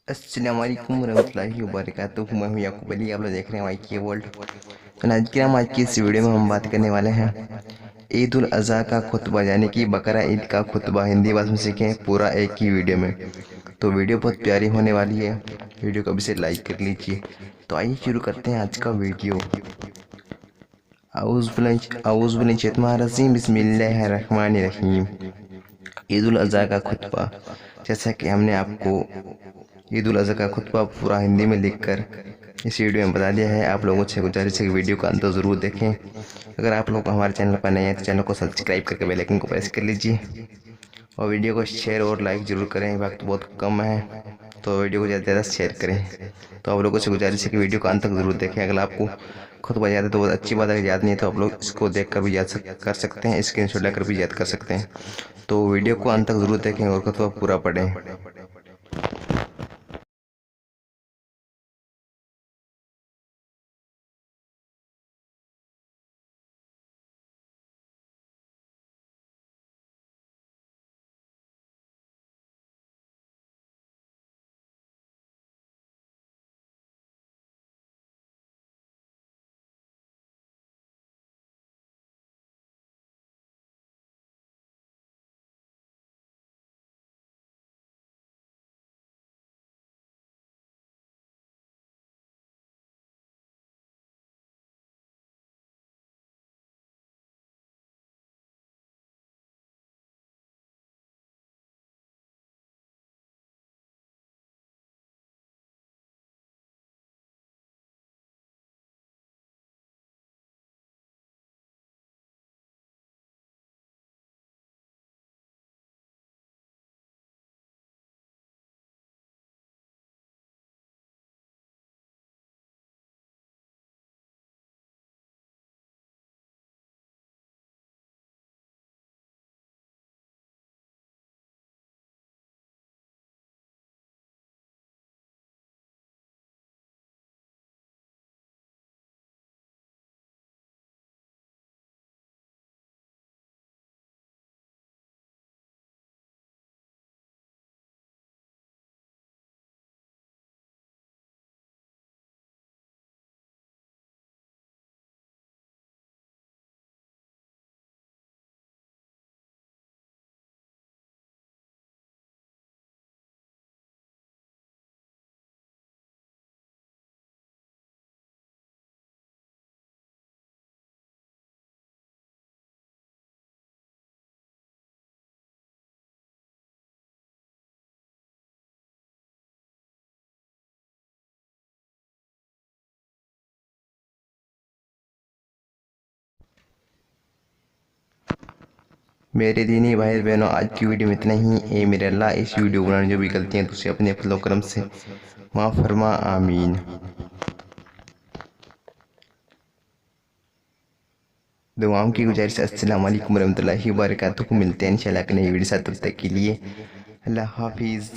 अस्सलाम वालेकुम रहमतुल्लाहि व बरकातुहू। मैं हूँ याकूब अली, आप लोग देख रहे हैं वाई के वर्ल्ड। तो आज की इस वीडियो में हम बात करने वाले हैं ईद उल अज़हा का खुतबा, यानी कि बकरा ईद का खुतबा हिंदी भाषा में सीखें पूरा एक ही वीडियो में। तो वीडियो बहुत प्यारी होने वाली है, वीडियो को अभी से लाइक कर लीजिए। तो आइए शुरू करते हैं आज का वीडियो। औज़ुबिल्लाहिमिनश्शैतानिर्रजीम, बिस्मिल्लाहिर्रहमानिर्रहीम। ईद उल अज़हा का खुतबा। जैसा कि हमने आपको ईद उल अज़हा का खुतबा पूरा हिंदी में लिखकर इस वीडियो में बता दिया है। आप लोगों से गुजारिश है कि वीडियो का अंत ज़रूर देखें। अगर आप लोग हमारे चैनल पर नए हैं तो चैनल को सब्सक्राइब करके बेल आइकन को प्रेस कर लीजिए और वीडियो को शेयर और लाइक ज़रूर करें। वक्त बहुत कम है तो वीडियो को ज़्यादा से ज़्यादा शेयर करें। तो आप लोगों से गुजारिश है कि वीडियो को अंत तक ज़रूर देखें। अगर आपको खुतबा याद है तो बहुत अच्छी बात है, याद नहीं है तो आप लोग इसको देख कर भी याद कर सकते हैं, स्क्रीनशॉट लेकर भी याद कर सकते हैं। तो वीडियो को अंत तक ज़रूर देखें और खुतबा पूरा पढ़ें। मेरे दीनी भाई बहनों, आज की वीडियो में इतना ही। ए मेरे अल्लाह, इस वीडियो बनाने जो भी गलतियाँ तो उसे अपने फजल करम से माफ़ फरमा, आमीन। दुआओं की गुजारिश। अस्सलाम वालेकुम रहमतुल्लाहि व बरकातुहू। मिलते हैं इंशाल्लाह नई वीडियो साथ, तब तक के लिए अल्लाह हाफिज़।